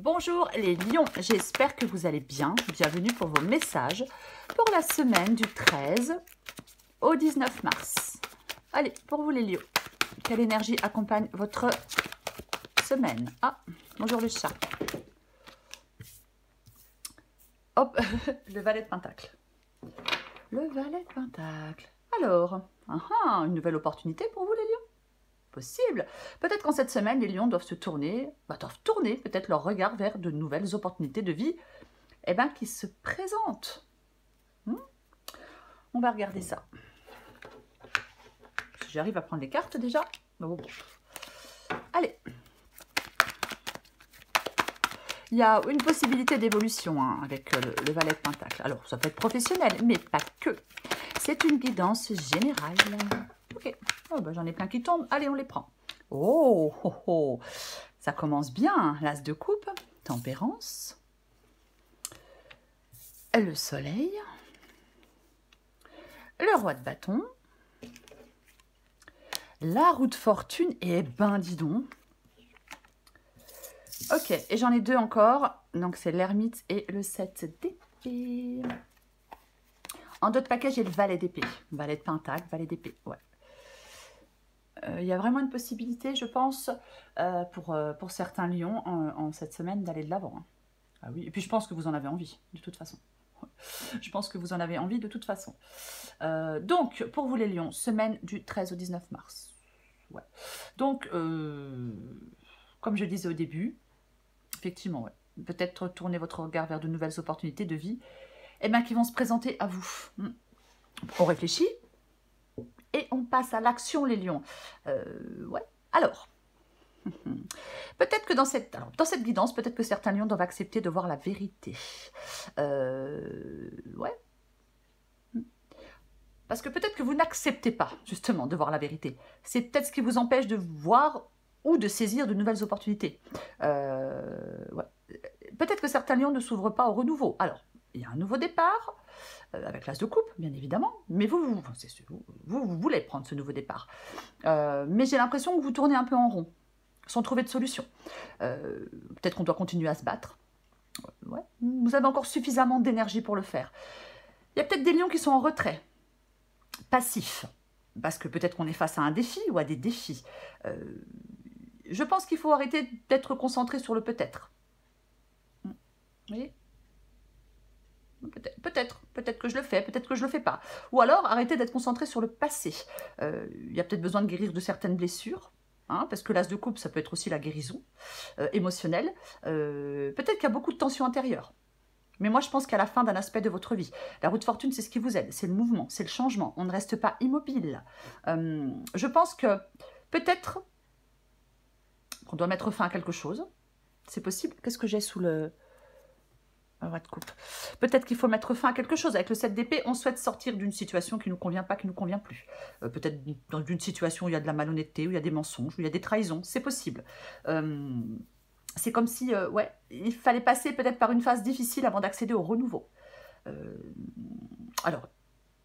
Bonjour les lions, j'espère que vous allez bien. Bienvenue pour vos messages pour la semaine du 13 au 19 mars. Allez, pour vous les lions, quelle énergie accompagne votre semaine? Ah, bonjour le chat. Hop, le valet de pentacle. Le valet de pentacle. Alors, une nouvelle opportunité pour vous les lions? Possible. Peut-être qu'en cette semaine, les lions doivent se tourner, peut-être leur regard vers de nouvelles opportunités de vie qui se présentent. On va regarder ça. Si j'arrive à prendre les cartes déjà. Bon. Allez. Il y a une possibilité d'évolution avec le valet de pentacle. Alors, ça peut être professionnel, mais pas que. C'est une guidance générale. Ok. Oh, j'en ai plein qui tombent. Allez, on les prend. Oh. Ça commence bien. L'as de coupe, tempérance, le soleil, le roi de bâton, la roue de fortune, et dis donc. Ok, et j'en ai deux encore. Donc, c'est l'ermite et le 7 d'épée. En d'autres paquets, j'ai le valet d'épée. Valet de pentacle, valet d'épée, ouais. Il y a vraiment une possibilité, je pense, pour certains lions en cette semaine d'aller de l'avant. Ah oui, et puis je pense que vous en avez envie, de toute façon. Je pense que vous en avez envie de toute façon. Donc, pour vous les lions, semaine du 13 au 19 mars. Ouais. Donc, comme je disais au début, effectivement, ouais, peut-être tourner votre regard vers de nouvelles opportunités de vie qui vont se présenter à vous. On réfléchit. Et on passe à l'action, les lions. Ouais. Alors, peut-être que dans cette guidance, peut-être que certains lions doivent accepter de voir la vérité. Ouais. Parce que peut-être que vous n'acceptez pas, justement, de voir la vérité. C'est peut-être ce qui vous empêche de voir ou de saisir de nouvelles opportunités. Ouais. Peut-être que certains lions ne s'ouvrent pas au renouveau. Alors, il y a un nouveau départ, avec l'as de coupe, bien évidemment, mais vous voulez prendre ce nouveau départ. Mais j'ai l'impression que vous tournez un peu en rond, sans trouver de solution. Peut-être qu'on doit continuer à se battre. Ouais. Vous avez encore suffisamment d'énergie pour le faire. Il y a peut-être des lions qui sont en retrait, passifs, parce que peut-être qu'on est face à un défi ou à des défis. Je pense qu'il faut arrêter d'être concentré sur le peut-être. Vous voyez ? Peut-être que je le fais, peut-être que je le fais pas. Ou alors, arrêtez d'être concentré sur le passé. Il y a peut-être besoin de guérir de certaines blessures, parce que l'as de coupe, ça peut être aussi la guérison émotionnelle. Peut-être qu'il y a beaucoup de tensions intérieures. Mais moi, je pense qu'à la fin d'un aspect de votre vie, la roue de fortune, c'est ce qui vous aide, c'est le mouvement, c'est le changement. On ne reste pas immobile. Je pense que peut-être qu'on doit mettre fin à quelque chose. C'est possible. Qu'est-ce que j'ai sous le... de coupe. Peut-être qu'il faut mettre fin à quelque chose. Avec le 7 d'épée, on souhaite sortir d'une situation qui ne nous convient pas, qui ne nous convient plus. Peut-être dans une situation où il y a de la malhonnêteté, où il y a des mensonges, où il y a des trahisons. C'est possible. C'est comme si, il fallait passer peut-être par une phase difficile avant d'accéder au renouveau. Alors,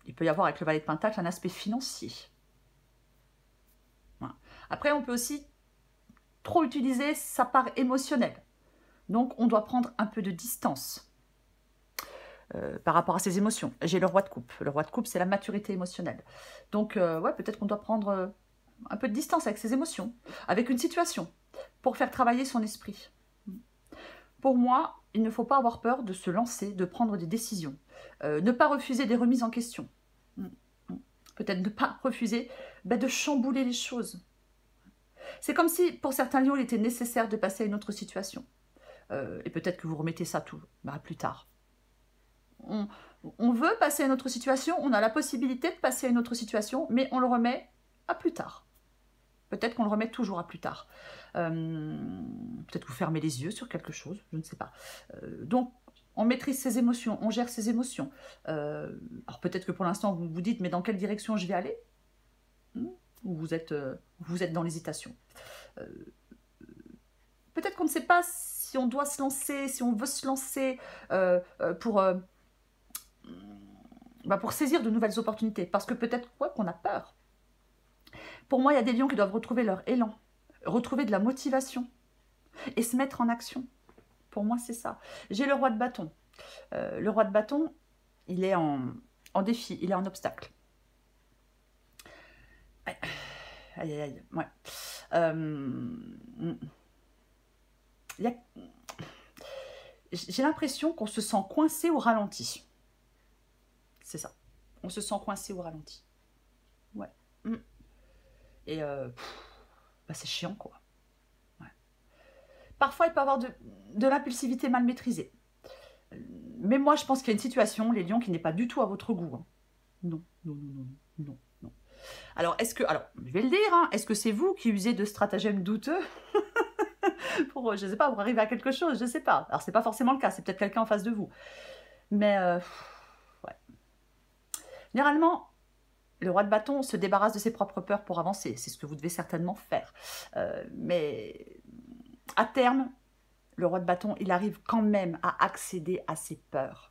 il peut y avoir avec le valet de pentacle un aspect financier. Voilà. Après, on peut aussi trop utiliser sa part émotionnelle. Donc, on doit prendre un peu de distance par rapport à ses émotions. J'ai le roi de coupe. Le roi de coupe, c'est la maturité émotionnelle. Donc, peut-être qu'on doit prendre un peu de distance avec ses émotions, avec une situation, pour faire travailler son esprit. Pour moi, il ne faut pas avoir peur de se lancer, de prendre des décisions. Ne pas refuser des remises en question. Peut-être ne pas refuser de chambouler les choses. C'est comme si, pour certains lions, il était nécessaire de passer à une autre situation. Et peut-être que vous remettez ça tout plus tard. On veut passer à une autre situation, on a la possibilité de passer à une autre situation, mais on le remet à plus tard. Peut-être qu'on le remet toujours à plus tard. Peut-être que vous fermez les yeux sur quelque chose, je ne sais pas. Donc, on maîtrise ses émotions, on gère ses émotions. Alors peut-être que pour l'instant, vous vous dites, mais dans quelle direction je vais aller? Ou vous êtes dans l'hésitation. Peut-être qu'on ne sait pas si on doit se lancer, si on veut se lancer pour saisir de nouvelles opportunités. Parce que peut-être qu'on a peur. Pour moi, il y a des lions qui doivent retrouver leur élan, retrouver de la motivation et se mettre en action Pour moi, c'est ça. J'ai le roi de bâton. Le roi de bâton, il est en défi, il est en obstacle. Aïe, aïe, aïe, ouais. J'ai l'impression qu'on se sent coincé au ralenti. C'est ça. On se sent coincé au ralenti. Ouais. Et bah, c'est chiant, quoi. Ouais. Parfois, il peut y avoir de l'impulsivité mal maîtrisée. Mais moi, je pense qu'il y a une situation, les lions, qui n'est pas du tout à votre goût. Hein. Non, non, non, non, non, non. Alors, je vais le dire, hein, est-ce que c'est vous qui usez de stratagèmes douteux pour, je sais pas, pour arriver à quelque chose, je sais pas. Alors, c'est pas forcément le cas, c'est peut-être quelqu'un en face de vous. Mais, ouais. Généralement, le roi de bâton se débarrasse de ses propres peurs pour avancer. C'est ce que vous devez certainement faire. Mais, à terme, le roi de bâton, il arrive quand même à accéder à ses peurs.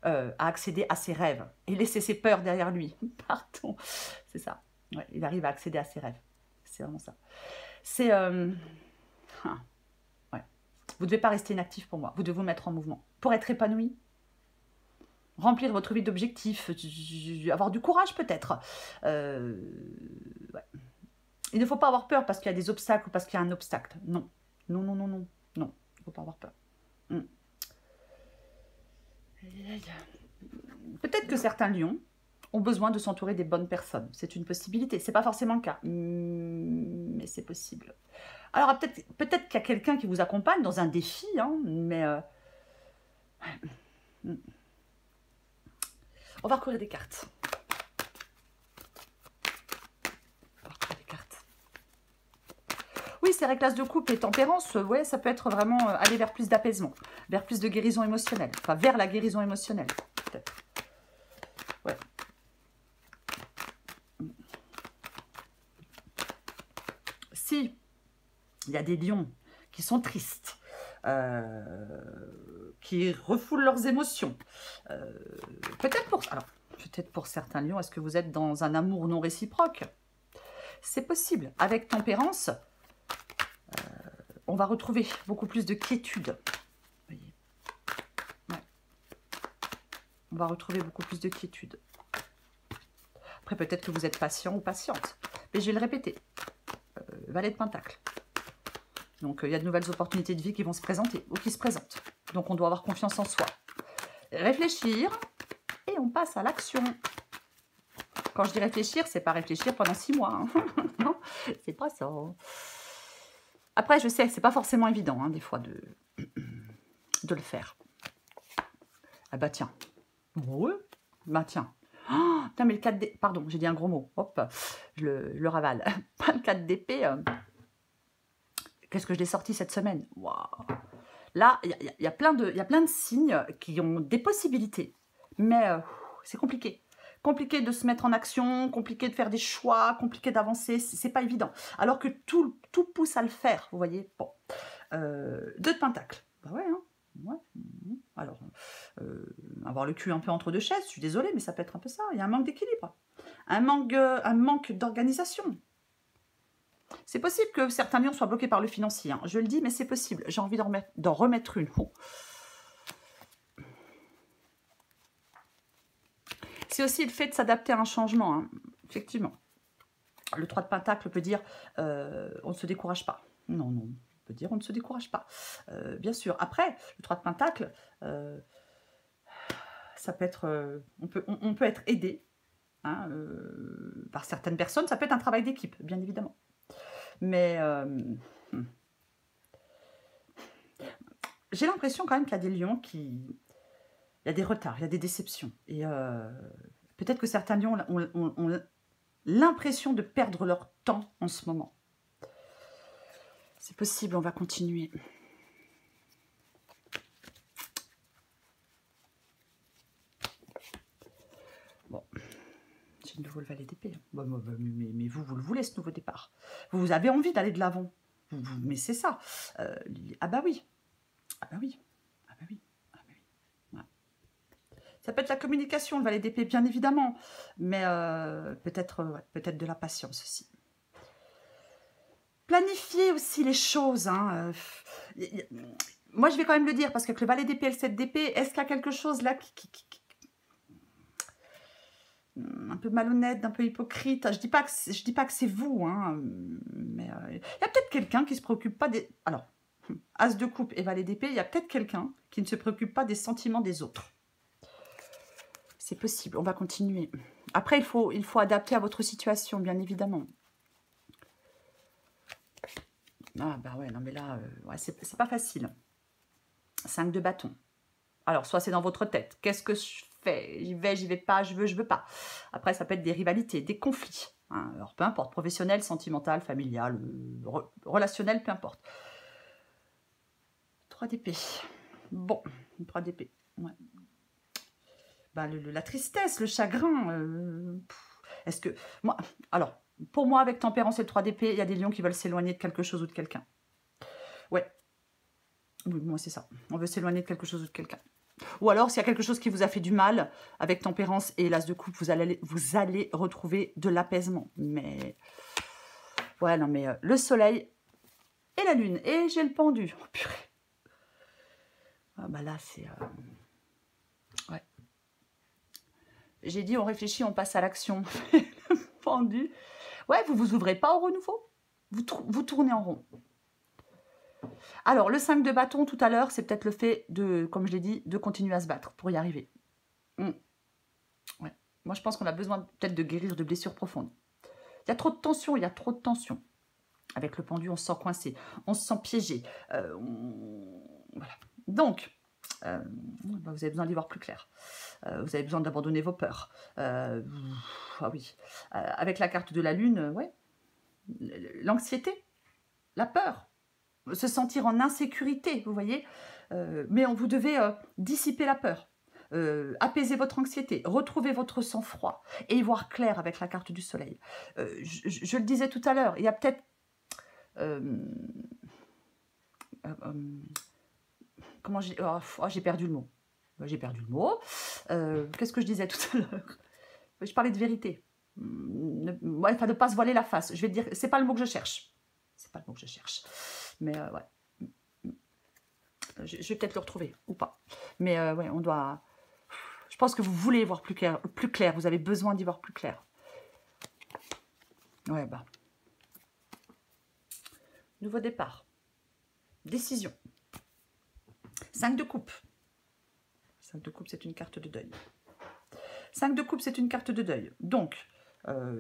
À accéder à ses rêves et laisser ses peurs derrière lui. Pardon, c'est ça. Ouais, il arrive à accéder à ses rêves. C'est vraiment ça. C'est... ouais. Vous ne devez pas rester inactif pour moi. Vous devez vous mettre en mouvement. Pour être épanoui, remplir votre vie d'objectifs, avoir du courage peut-être. Ouais. Il ne faut pas avoir peur parce qu'il y a des obstacles ou parce qu'il y a un obstacle. Non. Non, non, non, non. Non, il ne faut pas avoir peur. Peut-être que certains lions ont besoin de s'entourer des bonnes personnes. C'est une possibilité. C'est pas forcément le cas, mais c'est possible. Alors peut-être qu'il y a quelqu'un qui vous accompagne dans un défi, hein, mais... On va recourir des cartes. Oui, c'est vrai que l'as de coupe et tempérance, ouais, ça peut être vraiment aller vers plus d'apaisement, vers plus de guérison émotionnelle. Enfin, vers la guérison émotionnelle, peut-être. Ouais. Si il y a des lions qui sont tristes, qui refoulent leurs émotions, peut-être pour certains lions, est-ce que vous êtes dans un amour non réciproque? C'est possible. Avec tempérance, on va retrouver beaucoup plus de quiétude. Voyez. Ouais. On va retrouver beaucoup plus de quiétude. Après, peut-être que vous êtes patient ou patiente. Mais je vais le répéter. Valet de Pentacle. Donc, il y a de nouvelles opportunités de vie qui vont se présenter ou qui se présentent. Donc, on doit avoir confiance en soi. Réfléchir et on passe à l'action. Quand je dis réfléchir, c'est pas réfléchir pendant 6 mois. Hein. Non, c'est pas ça. Après, je sais que c'est pas forcément évident, hein, des fois, de le faire. Ah bah tiens. Ouais. Bah tiens. Oh, putain, mais le 4 d'épée... Pardon, j'ai dit un gros mot. Hop, je le ravale. Pas le 4 d'épée. Qu'est-ce que je l'ai sorti cette semaine? Waouh. Là, il y a plein de signes qui ont des possibilités. Mais c'est compliqué. Compliqué de se mettre en action, compliqué de faire des choix, compliqué d'avancer, c'est pas évident. Alors que tout pousse à le faire, vous voyez. Bon, 2 de Pentacle. Bah ouais, hein. Ouais. Alors, avoir le cul un peu entre deux chaises, je suis désolée, mais ça peut être un peu ça. Il y a un manque d'équilibre, un manque d'organisation. C'est possible que certains lions soient bloqués par le financier, hein. Je le dis, mais c'est possible. J'ai envie d'en remettre une. Oh. C'est aussi le fait de s'adapter à un changement, hein. Effectivement. Le 3 de Pentacle peut dire on ne se décourage pas. Non, non, on peut dire on ne se décourage pas. Bien sûr. Après, le 3 de Pentacle, ça peut être, on peut être aidé, hein, par certaines personnes. Ça peut être un travail d'équipe, bien évidemment. Mais j'ai l'impression quand même qu'il y a des lions qui... Il y a des retards, il y a des déceptions. Et peut-être que certains lions ont l'impression de perdre leur temps en ce moment. C'est possible, on va continuer. Bon, j'ai de nouveau le valet d'épée. Bon, mais vous le voulez, ce nouveau départ. Vous avez envie d'aller de l'avant. Mais c'est ça. Ah bah oui. Ah bah oui. Ah bah oui. Ah bah oui. Ouais. Ça peut être la communication, le valet d'épée, bien évidemment. Mais peut-être de la patience aussi. Planifier aussi les choses. Hein. moi, je vais quand même le dire, parce qu'avec le valet d'épée et le 7 d'épée, est-ce qu'il y a quelque chose là un peu malhonnête, un peu hypocrite? Je dis pas que c'est vous, hein, mais il y a peut-être quelqu'un qui se préoccupe pas des... Alors, As de coupe et valet d'épée, il y a peut-être quelqu'un qui ne se préoccupe pas des sentiments des autres. C'est possible, on va continuer. Après, il faut adapter à votre situation, bien évidemment. Ah bah ouais, non mais là, ouais, c'est pas facile. 5 de bâton. Alors, soit c'est dans votre tête. Qu'est-ce que je fais? J'y vais pas, je veux pas. Après, ça peut être des rivalités, des conflits. Hein. Alors, peu importe, professionnel, sentimental, familial, relationnel, peu importe. 3 d'épée. Bon, 3 d'épée. Ouais. Bah, la tristesse, le chagrin. Est-ce que... moi, alors, pour moi, avec tempérance et le 3 d'épée, il y a des lions qui veulent s'éloigner de quelque chose ou de quelqu'un. Ouais. Oui, moi, c'est ça. On veut s'éloigner de quelque chose ou de quelqu'un. Ou alors, s'il y a quelque chose qui vous a fait du mal, avec tempérance et l'as de coupe, vous allez retrouver de l'apaisement. Mais, ouais, non, mais le soleil et la lune. Et j'ai le pendu. Oh, purée. Ah, bah là, c'est... ouais. J'ai dit, on réfléchit, on passe à l'action. Le pendu. Ouais, vous vous ouvrez pas au renouveau. Vous tournez en rond. Alors, le 5 de bâton, tout à l'heure, c'est peut-être le fait de, comme je l'ai dit, de continuer à se battre pour y arriver. Ouais. Moi, je pense qu'on a besoin peut-être de guérir de blessures profondes. Il y a trop de tension, il y a trop de tension. Avec le pendu, on se sent coincé, on se sent piégé. Voilà. Donc, vous avez besoin d'y voir plus clair. Vous avez besoin d'abandonner vos peurs. Ah oui. Avec la carte de la lune, ouais. L'anxiété, la peur, se sentir en insécurité, vous voyez. Mais vous devez dissiper la peur, apaiser votre anxiété, retrouver votre sang-froid et y voir clair avec la carte du soleil. Je le disais tout à l'heure, il y a peut-être... comment j'ai... j'ai perdu le mot. J'ai perdu le mot. Qu'est-ce que je disais tout à l'heure? Je parlais de vérité. Enfin, de ne pas se voiler la face. Je vais dire, c'est pas le mot que je cherche. C'est pas le mot que je cherche. Mais ouais. Je vais peut-être le retrouver ou pas. Mais ouais, on doit... Je pense que vous voulez voir plus clair. Vous avez besoin d'y voir plus clair. Ouais, bah. Nouveau départ. Décision. 5 de coupe. 5 de coupe, c'est une carte de deuil. 5 de coupe, c'est une carte de deuil. Donc,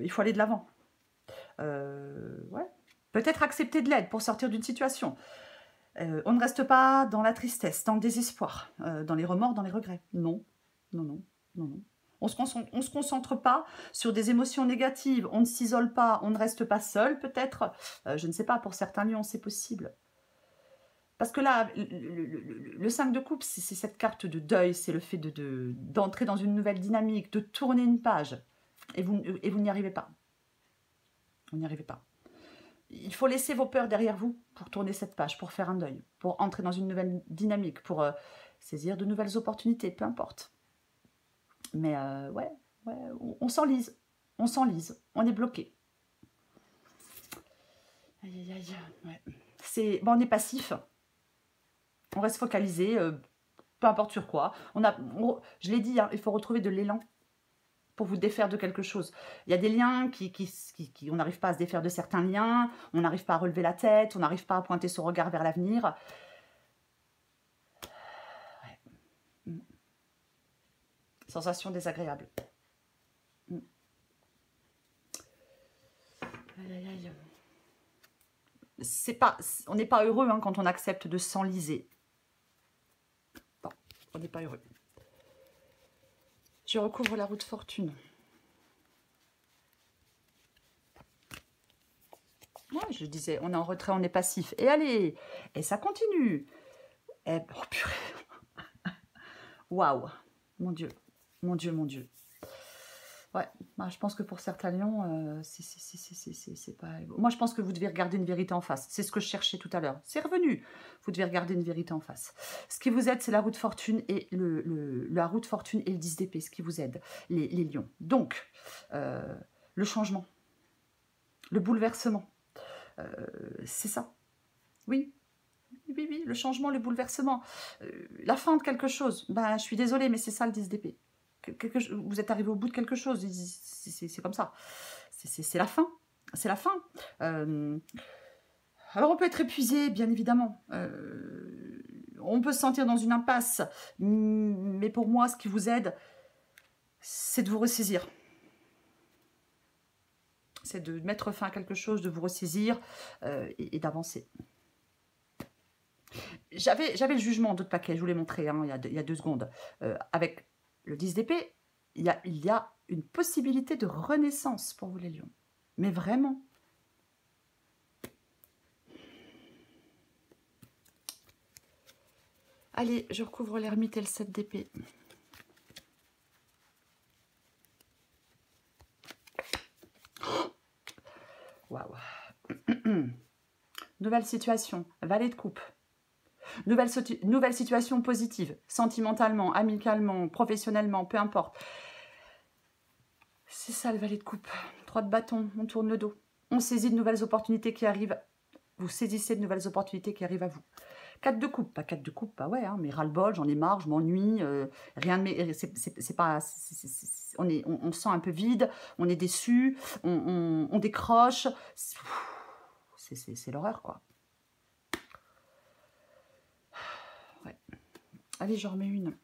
il faut aller de l'avant. Ouais. Peut-être accepter de l'aide pour sortir d'une situation. On ne reste pas dans la tristesse, dans le désespoir, dans les remords, dans les regrets. Non, non, non, non, non. On se concentre pas sur des émotions négatives, on ne s'isole pas, on ne reste pas seul peut-être. Je ne sais pas, pour certains lions, c'est possible. Parce que là, le 5 de coupe, c'est cette carte de deuil, c'est le fait d'entrer dans une nouvelle dynamique, de tourner une page. Et vous n'y arrivez pas. Vous n'y arrivez pas. Il faut laisser vos peurs derrière vous pour tourner cette page, pour faire un deuil, pour entrer dans une nouvelle dynamique, pour saisir de nouvelles opportunités, peu importe. Mais ouais, on s'enlise, on est bloqué. Aïe, aïe, aïe, ouais. Bon, on est passif, on reste focalisé, peu importe sur quoi. Je l'ai dit, hein, il faut retrouver de l'élan pour vous défaire de quelque chose. Il y a des liens on n'arrive pas à se défaire de certains liens, on n'arrive pas à relever la tête, on n'arrive pas à pointer son regard vers l'avenir. Ouais. Sensation désagréable. Aïe, aïe, aïe. On n'est pas heureux hein, quand on accepte de s'enliser. Bon, on n'est pas heureux. Je recouvre la roue de fortune. Ouais, je disais, on est en retrait, on est passif. Et allez, et ça continue. Et, oh purée. Waouh. Mon Dieu, mon Dieu, mon Dieu. Ouais, bah, je pense que pour certains lions, c'est pas... Moi, je pense que vous devez regarder une vérité en face. C'est ce que je cherchais tout à l'heure. C'est revenu. Vous devez regarder une vérité en face. Ce qui vous aide, c'est la roue de fortune et la roue de fortune et le 10 d'épée. Ce qui vous aide, les lions. Donc, le changement, le bouleversement, c'est ça. Oui, Oui, oui, le changement, le bouleversement, la fin de quelque chose. Ben, je suis désolée, mais c'est ça le 10 d'épée. Vous êtes arrivé au bout de quelque chose, c'est comme ça. C'est la fin, c'est la fin. Alors on peut être épuisé, bien évidemment. On peut se sentir dans une impasse, mais pour moi, ce qui vous aide, c'est de vous ressaisir. C'est de mettre fin à quelque chose, de vous ressaisir et d'avancer. J'avais le jugement d'autres paquets, je vous l'ai montré hein, il y a 2 secondes. Avec le 10 d'épée, il y a une possibilité de renaissance pour vous les lions. Mais vraiment. Allez, je recouvre l'ermite et le 7 d'épée. Waouh. Nouvelle situation, valet de coupe. Nouvelle situation positive, sentimentalement, amicalement, professionnellement, peu importe. C'est ça le valet de coupe. 3 de bâton, on tourne le dos. On saisit de nouvelles opportunités qui arrivent. Vous saisissez de nouvelles opportunités qui arrivent à vous. 4 de coupe, pas 4 de coupe, bah ouais, hein, mais ras-le-bol, j'en ai marre, je m'ennuie, rien de c'est pas, on se sent un peu vide, on est déçu, on décroche, c'est l'horreur quoi. Ouais. Allez, j'en remets une.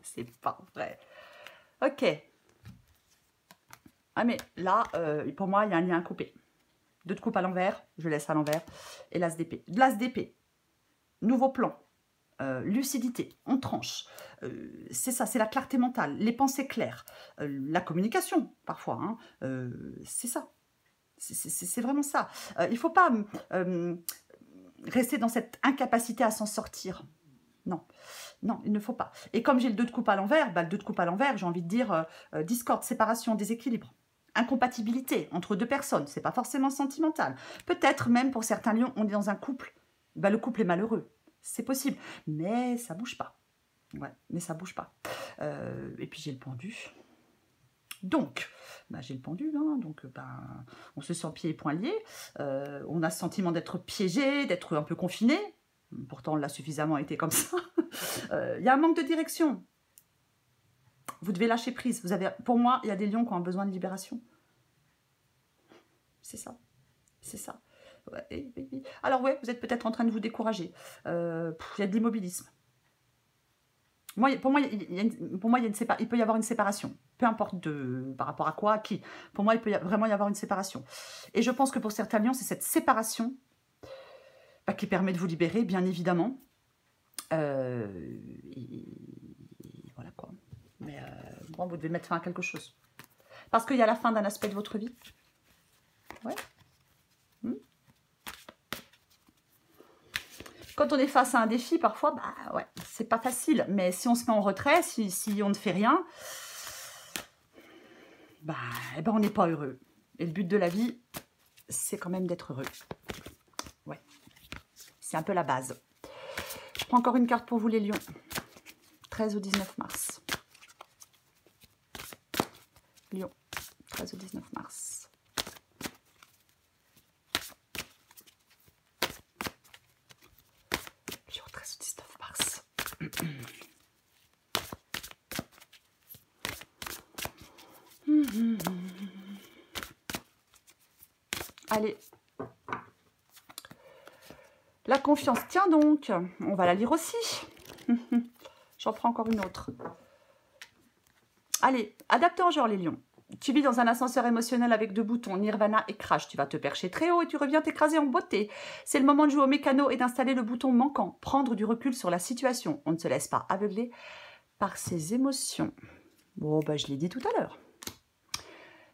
C'est pas vrai. Ok. Ah mais là, pour moi, il y a un lien à couper. 2 de coupe à l'envers, je laisse à l'envers. Et l'as d'épée. L'as d'épée. Nouveau plan. Lucidité. On tranche. C'est ça, c'est la clarté mentale. Les pensées claires. La communication, parfois. Hein, c'est ça. C'est vraiment ça. Il ne faut pas rester dans cette incapacité à s'en sortir. Non. Non, il ne faut pas. Et comme j'ai le 2 de coupe à l'envers, bah, le 2 de coupe à l'envers, j'ai envie de dire discorde, séparation, déséquilibre. Incompatibilité entre 2 personnes, c'est pas forcément sentimental. Peut-être même pour certains lions, on est dans un couple, bah, le couple est malheureux. C'est possible, mais ça bouge pas. Ouais, mais ça bouge pas. Et puis j'ai le pendu. Donc, bah, j'ai le pendu, hein, donc bah, on se sent pieds et poings liés. On a ce sentiment d'être piégé, d'être un peu confiné. Pourtant, on l'a suffisamment été comme ça. Il y a un manque de direction. Vous devez lâcher prise. Pour moi, il y a des lions qui ont besoin de libération. C'est ça. C'est ça. Ouais, alors ouais, vous êtes peut-être en train de vous décourager. Il y a de l'immobilisme. Pour moi, il peut y avoir une séparation. Peu importe par rapport à quoi, à qui. Pour moi, il peut vraiment y avoir une séparation. Et je pense que pour certains lions, c'est cette séparation qui permet de vous libérer, bien évidemment. Et voilà quoi. Mais bon, vous devez mettre fin à quelque chose. Parce qu'il y a la fin d'un aspect de votre vie. Ouais. Quand on est face à un défi, parfois, bah ouais, c'est pas facile. Mais si on se met en retrait, si on ne fait rien, bah, eh ben on n'est pas heureux. Et le but de la vie, c'est quand même d'être heureux. Ouais. C'est un peu la base. Je prends encore une carte pour vous les lions. 13 au 19 mars. Lion, 13 au 19 mars. Lion, 13 au 19 mars. Allez. La confiance, tiens donc, on va la lire aussi. J'en prends encore une autre. Allez, adapté en genre les lions. Tu vis dans un ascenseur émotionnel avec 2 boutons, Nirvana et Crash. Tu vas te percher très haut et tu reviens t'écraser en beauté. C'est le moment de jouer au mécano et d'installer le bouton manquant. Prendre du recul sur la situation. On ne se laisse pas aveugler par ses émotions. Bon, bah, je l'ai dit tout à l'heure.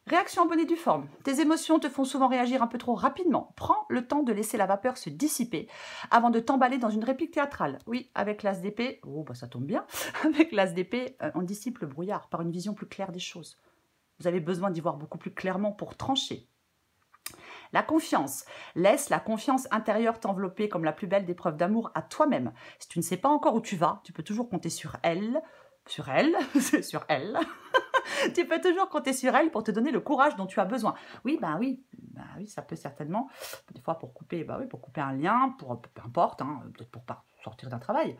Réaction en bonne et due forme. Tes émotions te font souvent réagir un peu trop rapidement. Prends le temps de laisser la vapeur se dissiper avant de t'emballer dans une réplique théâtrale. Oui, avec l'as d'épée, oh bah ça tombe bien, avec l'as d'épée, on dissipe le brouillard par une vision plus claire des choses. Vous avez besoin d'y voir beaucoup plus clairement pour trancher. La confiance. Laisse la confiance intérieure t'envelopper comme la plus belle des preuves d'amour à toi-même. Si tu ne sais pas encore où tu vas, tu peux toujours compter sur elle, sur elle, Tu peux toujours compter sur elle pour te donner le courage dont tu as besoin. Oui, oui, ça peut certainement, des fois pour couper, oui, pour couper un lien, pour peu importe, hein, peut-être pour pas sortir d'un travail.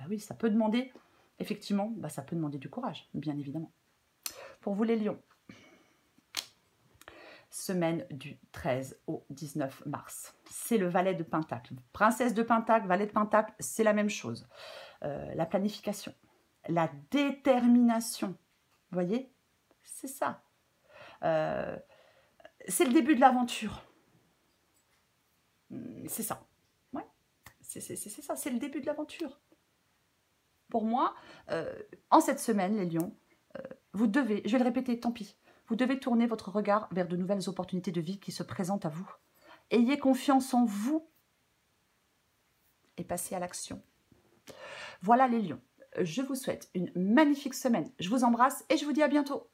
Oui, ça peut demander, effectivement, ça peut demander du courage, bien évidemment. Pour vous les lions, semaine du 13 au 19 mars. C'est le valet de Pentacle. Princesse de Pentacle, valet de Pentacle, c'est la même chose. La planification, la détermination, vous voyez, c'est ça. C'est le début de l'aventure. C'est ça. Ouais, c'est ça, c'est le début de l'aventure. Pour moi, en cette semaine, les lions, vous devez, je vais le répéter, tant pis, vous devez tourner votre regard vers de nouvelles opportunités de vie qui se présentent à vous. Ayez confiance en vous et passez à l'action. Voilà les lions. Je vous souhaite une magnifique semaine. Je vous embrasse et je vous dis à bientôt.